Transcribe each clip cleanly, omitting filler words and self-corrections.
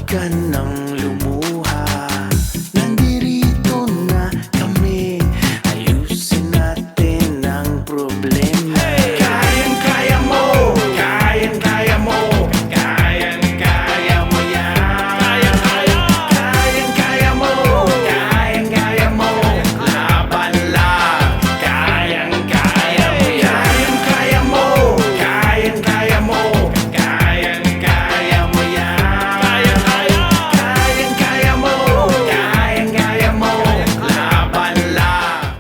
ka nang lumuha. Nandirito na kami, ayusin natin ang problema. Kayang-kaya mo, kayang-kaya mo, kayang-kaya mo yan. Kayang-kaya mo, kayang-kaya mo, laban lang. Kayang-kaya mo yan. Kayang-kaya mo, kayang-kaya mo, kayang-kaya mo yan. Kayang-kaya mo, kayang-kaya mo, laban lang.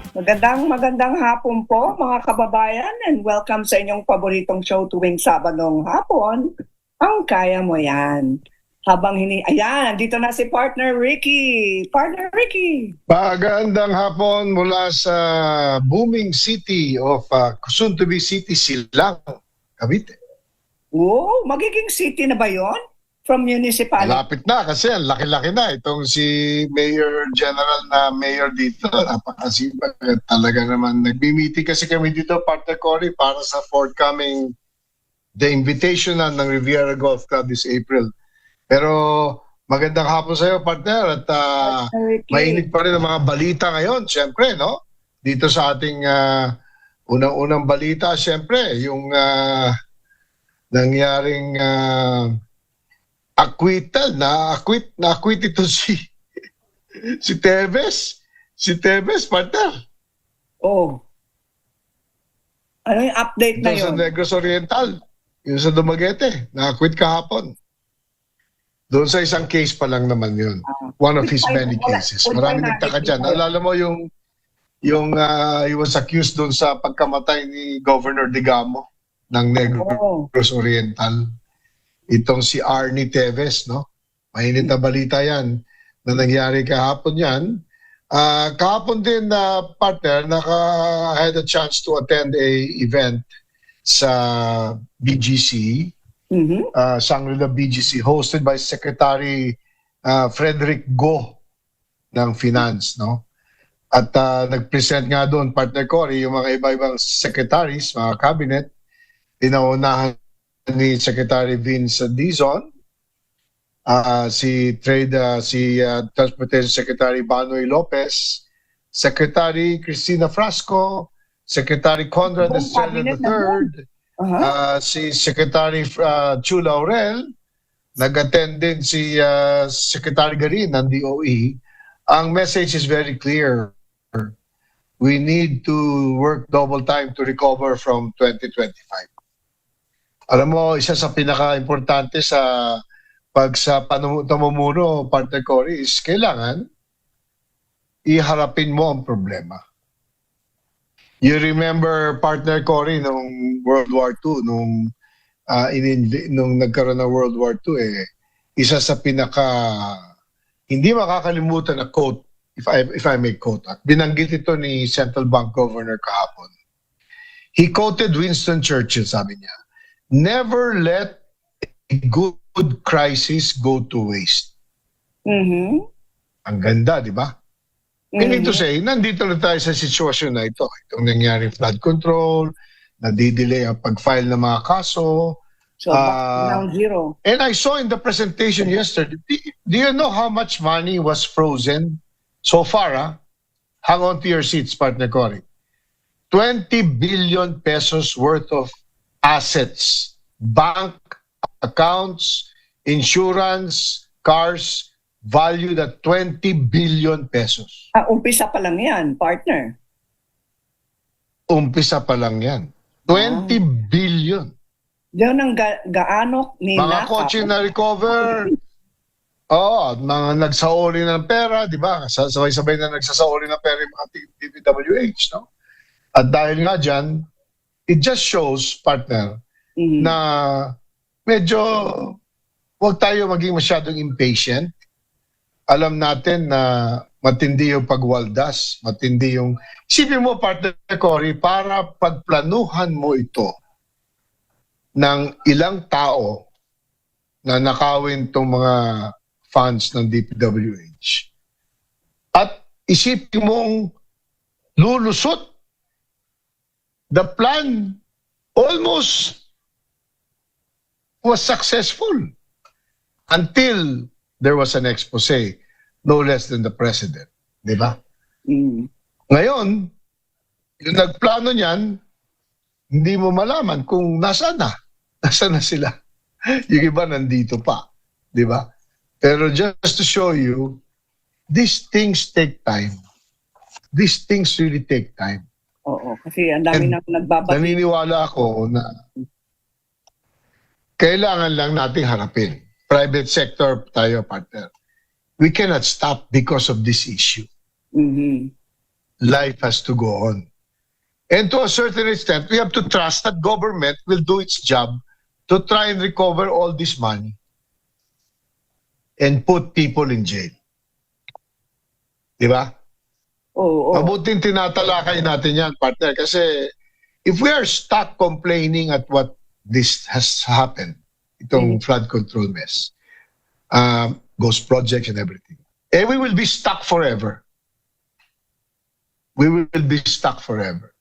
Magandang hapon po mga kababayan, and welcome sa inyong paboritong show tuwing Sabadong hapon, ang Kaya Mo Yan. Ayan, nandito na si Partner Ricky. Partner Ricky! Magandang hapon mula sa booming city of soon-to-be city, Silang, Cavite. Oh, magiging city na ba yon? From municipality? Malapit na kasi ang laki-laki na. Itong si Mayor General na mayor dito, napakasipag. Talaga naman, nagmi-meeting kasi kami dito, Partner Cory, para sa forthcoming the invitational ng Riviera Golf Club this April. Pero magandang hapon sa iyo, partner, at Ricky. mainit pa rin ang mga balita ngayon, siyempre, no? Dito sa ating unang-unang balita, siyempre, yung nangyaring acquittal, na-acquit ito si Teves. Si Teves, partner. Oh. Ano yung update na Ito sa yun? Negros Oriental, yung sa Dumaguete, na-acquit kahapon. Doon sa isang case pa lang naman yun. One of his many cases. Maraming nagtaka dyan. Alala mo yung he was accused doon sa pagkamatay ni Governor Digamo ng Negros Oriental. Itong si Arnie Teves, no? Mainit na balita yan na nangyari kahapon yan. Kahapon din na partner, had a chance to attend a event sa BGC, Shangri-La BGC, hosted by Secretary Frederick Go ng Finance, no? At nag-present nga doon, partner Cory, yung mga iba-ibang secretaries, mga cabinet, pinaunahan ni Secretary Vince Dizon, si Transportation Secretary Banoy Lopez, Secretary Cristina Frasco, Secretary Conrad Estrella III, si Secretary Chu Laurel, nag-attend din si Secretary Garin ng DOE. Ang message is very clear. We need to work double time to recover from 2025. Alam mo, isa sa pinaka-importante sa pamumuno, partner Cory, is kailangan iharapin mo ang problema. You remember, partner Cory, nung World War II, nung nagkaroon ng World War II, isa sa hindi makakalimutan na quote, if I may quote, binanggit ito ni Central Bank Governor kahapon. He quoted Winston Churchill, sabi niya, "Never let a good crisis go to waste." Ang ganda, di ba? Meaning to say, nandito na tayo sa sitwasyon na ito. Itong nangyaring flood control, nadidelay ang pag-file ng mga kaso. So, ground zero. And I saw in the presentation yesterday, do you know how much money was frozen so far? Hang on to your seats, partner Cory. 20 billion pesos worth of assets, bank accounts, insurance, cars, valued at 20 billion pesos. Umpisa pa lang yan, partner. Umpisa pa lang yan. 20 billion. Diyan ang gaano nila. Mga kotse na recover. Mga nagsaori ng pera, di ba? Sabay-sabay na nagsasaori ng pera yung mga DPWH, no? At dahil nga dyan, it just shows, partner, na medyo huwag tayo maging masyadong impatient. Alam natin na matindi yung pagwaldas, matindi yung... Isipin mo, partner Cory, para pagplanuhan mo ito ng ilang tao na nakawin itong mga funds ng DPWH. At isipin mong lulusot. The plan almost was successful until there was an expose, no less than the president. Di ba? Mm. Ngayon, yung nagplano niyan, hindi mo malaman kung nasaan na. Nasaan na sila. Yung iba nandito pa. Di ba? Pero just to show you, these things take time. These things really take time. Oo, kasi ang dami nang nagbabati. Naniniwala ako na kailangan lang nating harapin. Private sector tayo, partner. We cannot stop because of this issue. Mhm. Life has to go on. And to a certain extent, we have to trust that government will do its job to try and recover all this money and put people in jail. Di ba? Oo. Mabuting tinatalakay natin yan, partner. Kasi if we are stuck complaining at what this has happened, itong flood control mess, ghost projects and everything, we will be stuck forever. We will be stuck forever.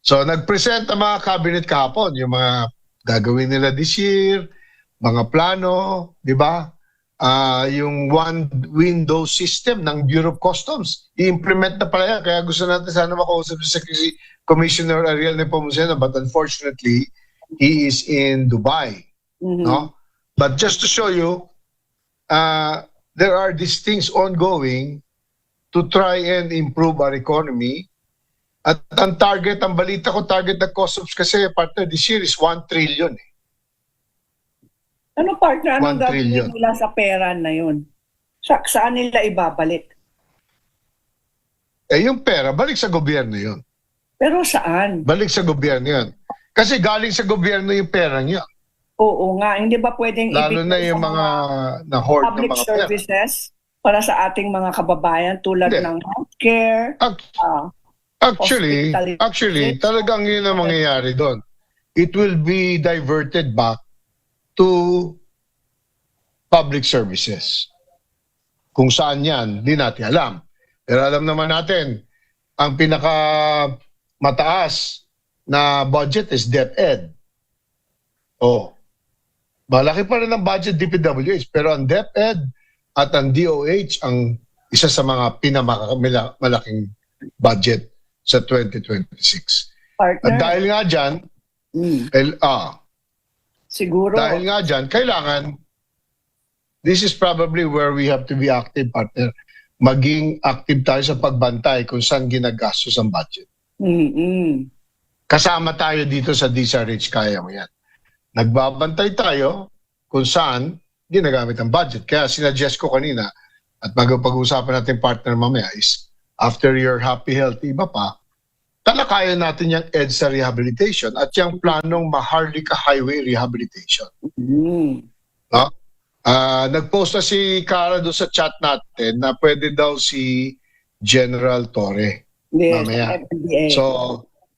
So nag-present ang mga cabinet kahapon, yung mga gagawin nila this year, mga plano, di ba? Yung one window system ng Bureau of Customs. I-implement na pala yan. Kaya gusto natin sana makausap si Commissioner Ariel Nepomuceno, but unfortunately, he is in Dubai. Mhm. No? But just to show you, there are these things ongoing to try and improve our economy. At ang target, ang balita ko, target ng customs kasi, partner, this year is 1 trillion. Ano partner, anong 1 trillion. gagawin nila sa pera na yun? Saan nila ibabalik? Yung pera, balik sa gobyerno yun. Pero saan? Balik sa gobyerno yun. Kasi galing sa gobyerno yung perang yun. Oo nga, hindi ba pwedeng Lalo na ibigay yung sa mga na-hoard ng public mga pera. services para sa ating mga kababayan tulad Hindi. ng healthcare, Actually, hospitality. talagang yun ang mangyayari doon. It will be diverted back to public services. Kung saan yan, di natin alam. Pero alam naman natin, ang pinaka mataas na budget is DepEd. Malaki pa rin ang budget DPWH, pero ang DepEd at ang DOH ang isa sa mga pinamalaking budget sa 2026. At Partner, dahil nga dyan, siguro, dahil nga dyan, kailangan, this is probably where we have to be active, partner. Maging active tayo sa pagbantay kung saan ginagastos ang budget. Kasama tayo dito sa DSRH, kaya mo yan. Nagbabantay tayo kung saan ginagamit ang budget. Kaya sinuggest ko kanina, at pag-uusapan natin partner mamaya is, after your happy, healthy, iba pa, talakayan natin yung EDSA rehabilitation at yung planong Maharlika Highway rehabilitation. No? Nag-post na si Cara doon sa chat natin na pwede daw si General Torre. yes, mamaya. FDA. So,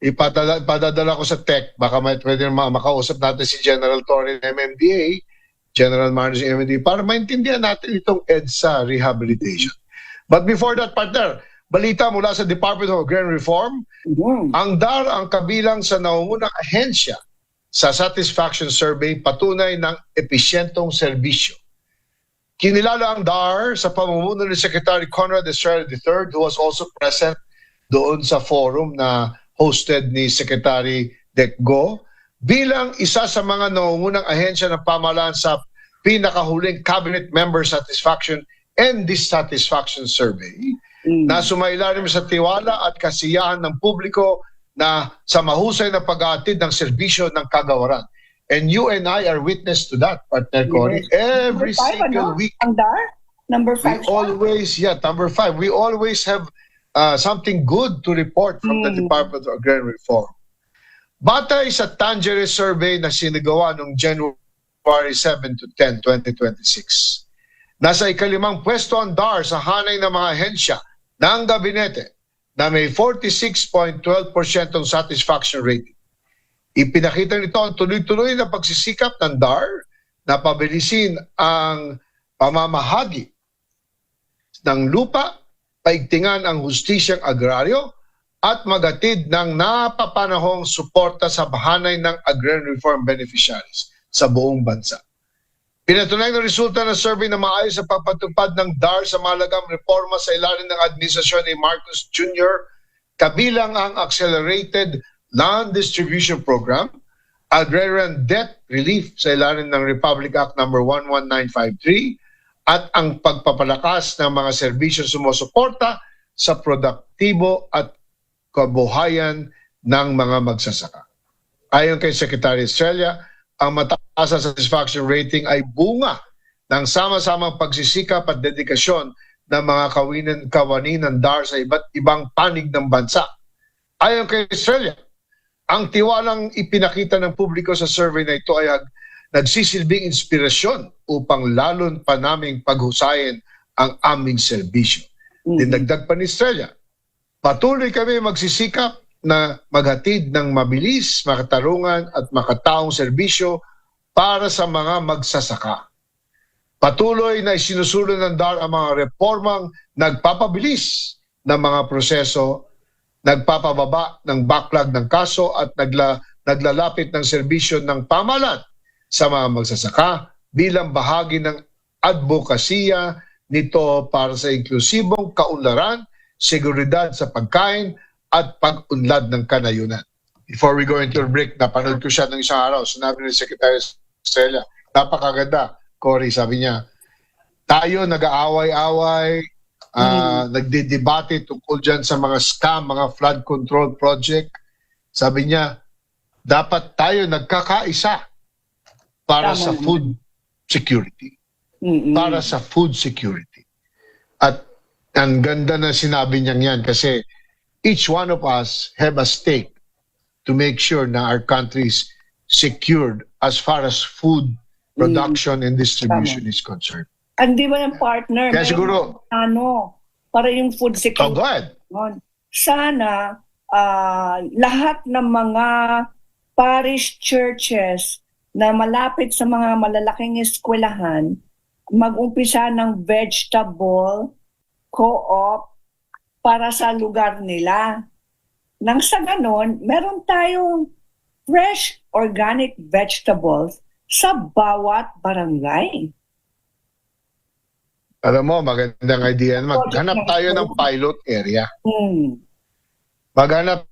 ipadadala ko sa tech, baka pwede makausap natin si General Torre ng MMDA, General Manos ng MMDA, para maintindihan natin itong EDSA rehabilitation. But before that, partner, balita mula sa Department of Agrarian Reform, ang DAR ang kabilang sa nauunang ahensya sa satisfaction survey patunay ng episyentong serbisyo. Kinilala ang DAR sa pamumuno ni Secretary Conrad Estrella III, who was also present doon sa forum na hosted ni Secretary Decgo, bilang isa sa mga nauunang ahensya ng pamahalaan sa pinakahuling Cabinet Member Satisfaction and Dissatisfaction Survey na sumailalim sa tiwala at kasiyahan ng publiko na sa mahusay na pag-aatid ng serbisyo ng kagawaran. And you and I are witness to that, partner Cory. Every single week, Ang DAR? Number 5 number 5, we always have something good to report from the Department of Agrarian Reform. Batay sa Tangeray survey na sinagawa noong January 7 to 10, 2026, nasa ikalimang pwesto ang DAR sa hanay ng mga ahensya ng gabinete na may 46.12% satisfaction rating. Ipinakita nito ang tuloy-tuloy na pagsisikap ng DAR na pabilisin ang pamamahagi ng lupa, paigtingan ang hustisyang agraryo, at magatid ng napapanahong suporta sa hanay ng agrarian reform beneficiaries sa buong bansa. Pinatunay ng resulta ng survey na maayos sa pagpatupad ng DAR sa mahalagang reforma sa ilalim ng administrasyon ni Marcos Jr., kabilang ang Accelerated Land Distribution Program, agrarian debt relief sa ilalim ng Republic Act No. 11953, at ang pagpapalakas ng mga serbisyo sumusuporta sa produktibo at kabuhayan ng mga magsasaka. Ayon kay Secretary Estrella, ang mataas na satisfaction rating ay bunga ng sama-samang pagsisikap at dedikasyon ng mga kawani ng DAR sa iba't ibang panig ng bansa. Ayon kay Estrella, ang tiwalang ipinakita ng publiko sa survey na ito ay nagsisilbing inspirasyon upang lalon pa naming paghusayin ang aming serbisyo. Dinagdag pa ni Estrella, patuloy kami magsisikap na maghatid ng mabilis, makatarungan at makataong serbisyo para sa mga magsasaka. Patuloy na isinusulong ng DAR ang mga reformang nagpapabilis ng mga proseso, nagpapababa ng backlog ng kaso at naglalapit ng serbisyo ng pamahalaan sa mga magsasaka bilang bahagi ng advokasya nito para sa inklusibong kaunlaran, seguridad sa pagkain at pag-unlad ng kanayunan. Before we go into a break, napanood ko siya ng isang araw. Sinabi ni Secretary Estrella, napakaganda. Cory, sabi niya, tayo nag-aaway-away, nagdidebate tungkol dyan sa mga scam, mga flood control project. Sabi niya, dapat tayo nagkakaisa para sa food security. Para sa food security. At ang ganda na sinabi niya yan kasi each one of us have a stake to make sure na our country is secured as far as food production and distribution is concerned. Hindi ba yung partner? Kaya siguro, para yung food security. go ahead. Sana lahat ng mga parish churches na malapit sa mga malalaking eskwelahan mag-umpisa ng vegetable co-op para sa lugar nila. Nang sa ganon, meron tayong fresh organic vegetables sa bawat barangay. Alam mo, magandang idea. Maghanap tayo ng pilot area. Maghanap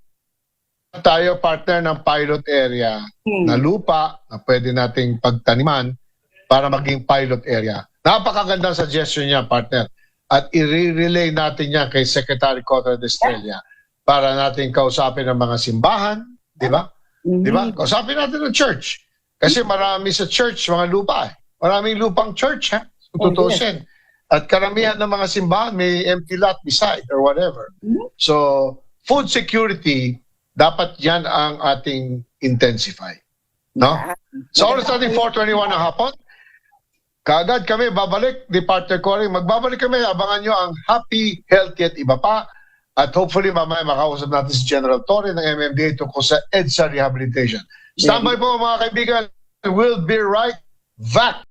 tayo, partner, ng pilot area na lupa na pwede nating pagtaniman para maging pilot area. Napakagandang suggestion niya, partner. At i-relay natin yan kay Secretary Cotto de Estrella para natin kausapin ang mga simbahan, di ba? Di ba? Kausapin natin ang church. Kasi marami sa church, mga lupa. Maraming lupang church, ha? Tutusin. At karamihan ng mga simbahan may empty lot beside or whatever. So, food security, dapat yan ang ating intensify. No? So, oras natin 4:21 ng hapon. Kaagad kami babalik, Partner Cory. Magbabalik kami, abangan nyo ang Happy, Healthy at iba pa. At hopefully mamaya makausap natin si General Torre ng MMDA tungkol sa EDSA rehabilitation. Standby po mga kaibigan. We'll be right back.